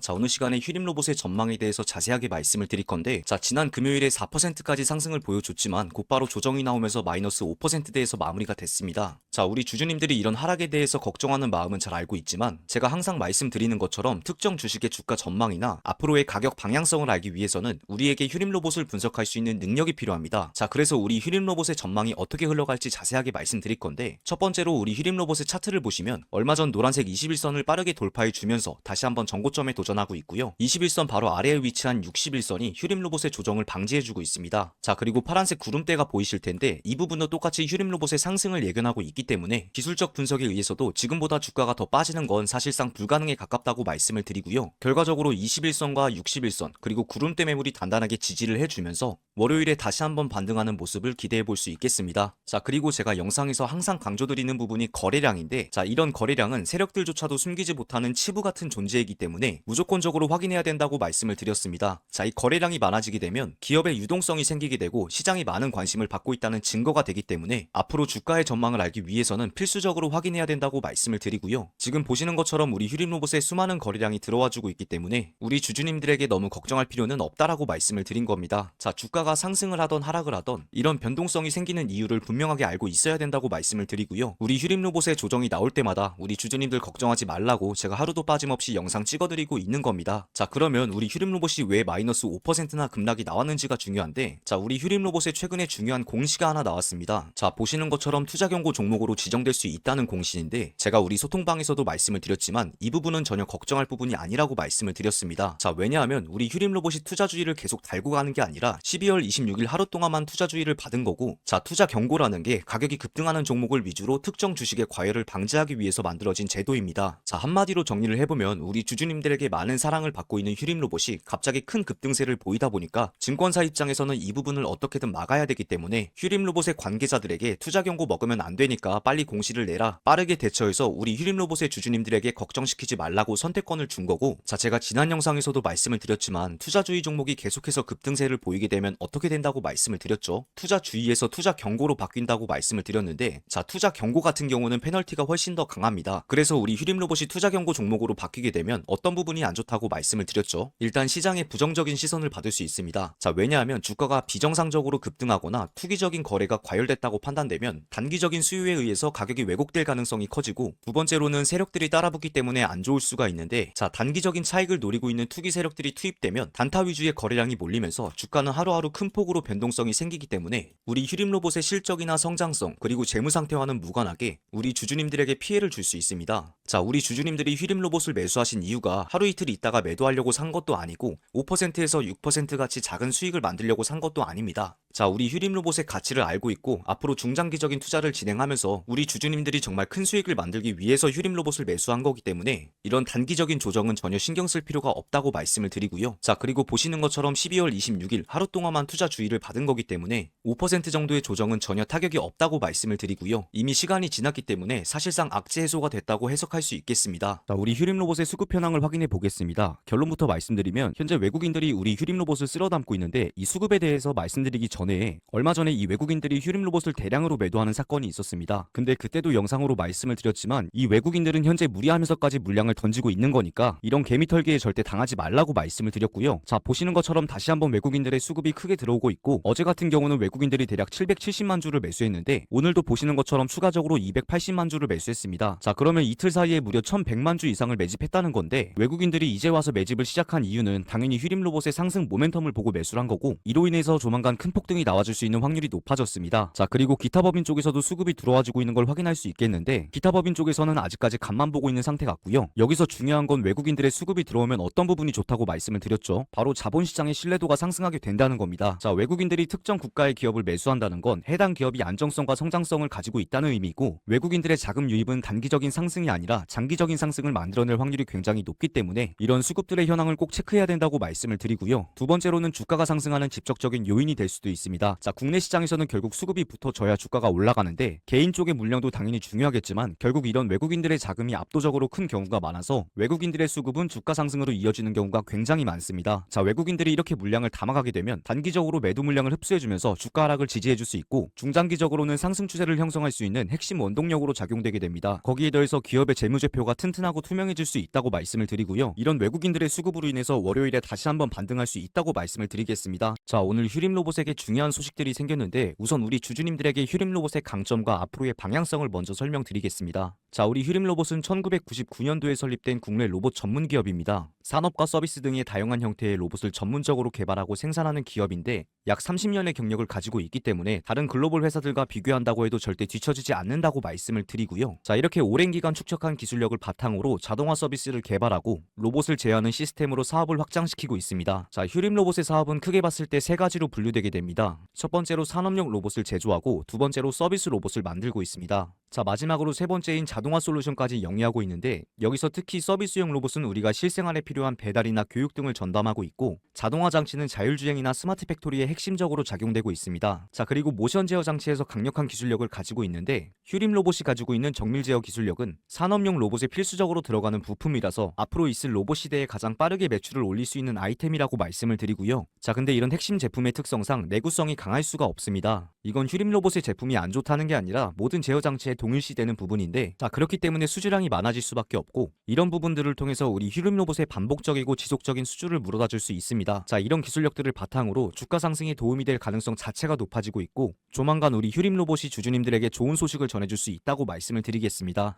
자, 오늘 시간에 휴림 로봇의 전망에 대해서 자세하게 말씀을 드릴 건데, 자, 지난 금요일에 4%까지 상승을 보여줬지만 곧바로 조정이 나오면서 마이너스 5%대에서 마무리가 됐습니다. 자, 우리 주주님들이 이런 하락에 대해서 걱정하는 마음은 잘 알고 있지만 제가 항상 말씀드리는 것처럼 특정 주식의 주가 전망이나 앞으로의 가격 방향성을 알기 위해서는 우리에게 휴림 로봇을 분석할 수 있는 능력이 필요합니다. 자, 그래서 우리 휴림 로봇의 전망이 어떻게 흘러갈지 자세하게 말씀드릴 건데, 첫 번째로 우리 휴림 로봇의 차트를 보시면 얼마 전 노란색 21선을 빠르게 돌파해 주면서 다시 한번 전고점에 도전하고 있고요. 21선 바로 아래에 위치한 61선이 휴림 로봇의 조정을 방지해주고 있습니다. 자, 그리고 파란색 구름대가 보이실 텐데 이 부분도 똑같이 휴림 로봇의 상승을 예견하고 있기 때문에 기술적 분석에 의해서도 지금보다 주가가 더 빠지는 건 사실상 불가능에 가깝다고 말씀을 드리고요. 결과적으로 21선과 61선 그리고 구름대 매물이 단단하게 지지를 해주면서 월요일에 다시 한번 반등하는 모습을 기대해 볼 수 있겠습니다. 자, 그리고 제가 영상에서 항상 강조드리는 부분이 거래량인데, 자, 이런 거래량은 세력들조차도 숨기지 못하는 치부 같은 존재이기 때문에 무조건적으로 확인해야 된다고 말씀을 드렸습니다. 자, 이 거래량이 많아지게 되면 기업의 유동성이 생기게 되고 시장이 많은 관심을 받고 있다는 증거가 되기 때문에 앞으로 주가의 전망을 알기 위해서는 필수적으로 확인해야 된다고 말씀을 드리고요. 지금 보시는 것처럼 우리 휴림 로봇에 수많은 거래량이 들어와주고 있기 때문에 우리 주주님들에게 너무 걱정할 필요는 없다라고 말씀을 드린 겁니다. 자, 주가가 상승을 하던 하락을 하던 이런 변동성이 생기는 이유를 분명하게 알고 있어야 된다고 말씀을 드리고요. 우리 휴림 로봇의 조정이 나올 때마다 우리 주주님들 걱정하지 말라고 제가 하루도 빠짐없이 영상 찍어드리고 있는 겁니다. 자, 그러면 우리 휴림 로봇이 왜 마이너스 5%나 급락이 나왔는지가 중요한데, 자, 우리 휴림 로봇의 최근에 중요한 공시가 하나 나왔습니다. 자, 보시는 것처럼 투자 경고 종목으로 지정될 수 있다는 공시인데, 제가 우리 소통방에서도 말씀을 드렸지만 이 부분은 전혀 걱정할 부분이 아니라고 말씀을 드렸습니다. 자, 왜냐하면 우리 휴림 로봇이 투자주의를 계속 달고 가는 게 아니라 12월 26일 하루 동안만 투자주의를 받은 거고, 자, 투자 경고라는 게 가격이 급등하는 종목을 위주로 특정 주식의 과열을 방지하기 위해서 만들어진 제도입니다. 자, 한마디로 정리를 해보면 우리 주주님들에게 많은 사랑을 받고 있는 휴림 로봇이 갑자기 큰 급등세를 보이다 보니까 증권사 입장에서는 이 부분을 어떻게든 막아야 되기 때문에 휴림 로봇의 관계자들에게 투자 경고 먹으면 안 되니까 빨리 공시를 내라, 빠르게 대처해서 우리 휴림 로봇의 주주님들에게 걱정시키지 말라고 선택권을 준 거고, 자, 제가 지난 영상에서도 말씀을 드렸지만 투자주의 종목이 계속해서 급등세를 보이게 되면 어떻게 된다고 말씀을 드렸죠. 투자주의에서 투자 경고로 바뀐다고 말씀을 드렸는데, 자, 투자 경고 같은 경우는 페널티가 훨씬 더 강합니다. 그래서 우리 휴림 로봇이 투자 경고 종목으로 바뀌게 되면 어떤 부분이 안 좋다고 말씀을 드렸죠. 일단 시장에 부정적인 시선을 받을 수 있습니다. 자, 왜냐하면 주가가 비정상적으로 급등하거나 투기적인 거래가 과열됐다고 판단되면 단기적인 수요에 의해서 가격이 왜곡될 가능성이 커지고, 두 번째로는 세력들이 따라붙기 때문에 안 좋을 수가 있는데, 자, 단기적인 차익을 노리고 있는 투기 세력들이 투입되면 단타 위주의 거래량이 몰리면서 주가는 하루하루 큰 폭으로 변동성이 생기기 때문에 우리 휴림 로봇의 실적이나 성장성 그리고 재무 상태와는 무관하게 우리 주주님들에게 피해를 줄 수 있습니다. 자, 우리 주주님들이 휴림 로봇을 매수하신 이유가 하루 이틀 있다가 매도하려고 산 것도 아니고 5%에서 6% 같이 작은 수익을 만들려고 산 것도 아닙니다. 자, 우리 휴림 로봇의 가치를 알고 있고 앞으로 중장기적인 투자를 진행하면서 우리 주주님들이 정말 큰 수익을 만들기 위해서 휴림 로봇을 매수한 거기 때문에 이런 단기적인 조정은 전혀 신경 쓸 필요가 없다고 말씀을 드리고요. 자, 그리고 보시는 것처럼 12월 26일 하루 동안만 투자 주의를 받은 거기 때문에 5% 정도의 조정은 전혀 타격이 없다고 말씀을 드리고요. 이미 시간이 지났기 때문에 사실상 악재 해소가 됐다고 해석할 수 있겠습니다. 자, 우리 휴림 로봇의 수급 현황을 확인해 보겠습니다. 결론부터 말씀드리면 현재 외국인들이 우리 휴림 로봇을 쓸어 담고 있는데, 이 수급에 대해서 말씀드리기 전에 얼마 전에 이 외국인들이 휴림 로봇을 대량으로 매도하는 사건이 있었습니다. 근데 그때도 영상으로 말씀을 드렸지만 이 외국인들은 현재 무리하면서까지 물량을 던지고 있는 거니까 이런 개미털기에 절대 당하지 말라고 말씀을 드렸고요. 자, 보시는 것처럼 다시 한번 외국인들의 수급이 크게 들어오고 있고, 어제 같은 경우는 외국인들이 대략 770만 주를 매수했는데 오늘도 보시는 것처럼 추가적으로 280만 주를 매수했습니다. 자, 그러면 이틀 사이에 무려 1100만 주 이상을 매집했다는 건데, 외국인들이 이제 와서 매집을 시작한 이유는 당연히 휴림 로봇의 상승 모멘텀을 보고 매수를 한 거고, 이로 인해서 조만간 큰 폭등이 나와줄 수 있는 확률이 높아졌습니다. 자, 그리고 기타 법인 쪽에서도 수급이 들어와주고 있는 걸 확인할 수 있겠는데, 기타 법인 쪽에서는 아직까지 간만 보고 있는 상태 같고요. 여기서 중요한 건 외국인들의 수급이 들어오면 어떤 부분이 좋다고 말씀을 드렸죠. 바로 자본시장의 신뢰도가 상승하게 된다는 겁니다. 자, 외국인들이 특정 국가의 기업을 매수한다는 건 해당 기업이 안정성과 성장성을 가지고 있다는 의미고, 외국인들의 자금 유입은 단기적인 상승이 아니라 장기적인 상승을 만들어낼 확률이 굉장히 높기 때문에 이런 수급들의 현황을 꼭 체크해야 된다고 말씀을 드리고요. 두 번째로는 주가가 상승하는 직접적인 요인이 될 수도 있습니다. 자, 국내 시장에서는 결국 수급이 붙어져야 주가가 올라가는데, 개인 쪽의 물량도 당연히 중요하겠지만 결국 이런 외국인들의 자금이 압도적으로 큰 경우가 많아서 외국인들의 수급은 주가 상승으로 이어지는 경우가 굉장히 많습니다. 자, 외국인들이 이렇게 물량을 담아가게 되면 단기적으로 매도 물량을 흡수해주면서 주가 하락을 지지해줄 수 있고, 중장기적으로는 상승 추세를 형성할 수 있는 핵심 원동력으로 작용되게 됩니다. 거기에 더해서 기업의 재무제표가 튼튼하고 투명해질 수 있다고 말씀을 드리고요. 이런 외국인들의 수급으로 인해서 월요일에 다시 한번 반등할 수 있다고 말씀을 드리겠습니다. 자, 오늘 휴림 로봇에게 중요한 소식들이 생겼는데 우선 우리 주주님들에게 휴림 로봇의 강점과 앞으로의 방향성을 먼저 설명드리겠습니다. 자, 우리 휴림 로봇은 1999년도에 설립된 국내 로봇 전문 기업입니다. 산업과 서비스 등의 다양한 형태의 로봇을 전문적으로 개발하고 생산하는 기업인데 약 30년의 경력을 가지고 있기 때문에 다른 글로벌 회사들과 비교한다고 해도 절대 뒤처지지 않는다고 말씀을 드리고요. 자, 이렇게 오랜 기간 축적한 기술력을 바탕으로 자동화 서비스를 개발하고 로봇을 제어하는 시스템으로 사업을 확장시키고 있습니다. 자, 휴림 로봇의 사업은 크게 봤을 때 세 가지로 분류되게 됩니다. 첫 번째로 산업용 로봇을 제조하고 두 번째로 서비스 로봇을 만들고 있습니다. 자, 마지막으로 세 번째인 자동화 솔루션까지 영위하고 있는데 여기서 특히 서비스용 로봇은 우리가 실생활에 필요한 배달이나 교육 등을 전담하고 있고 자동화 장치는 자율주행이나 스마트 팩토리에 핵심적으로 작용되고 있습니다. 자, 그리고 모션 제어 장치에서 강력한 기술력을 가지고 있는데 휴림 로봇이 가지고 있는 정밀 제어 기술력은 산업용 로봇에 필수적으로 들어가는 부품이라서 앞으로 있을 로봇 시대에 가장 빠르게 매출을 올릴 수 있는 아이템이라고 말씀을 드리고요. 자, 근데 이런 핵심 제품의 특성상 내구성이 강할 수가 없습니다. 이건 휴림 로봇의 제품이 안 좋다는 게 아니라 모든 제어 장치에 동일시되는 부분인데 자, 그렇기 때문에 수주량이 많아질 수밖에 없고 이런 부분들을 통해서 우리 휴림 로봇의 반복적이고 지속적인 수주를 물어다 줄 수 있습니다. 자, 이런 기술력들을 바탕으로 주가 상승에 도움이 될 가능성 자체가 높아지고 있고 조만간 우리 휴림 로봇이 주주님들에게 좋은 소식을 전해줄 수 있다고 말씀을 드리겠습니다.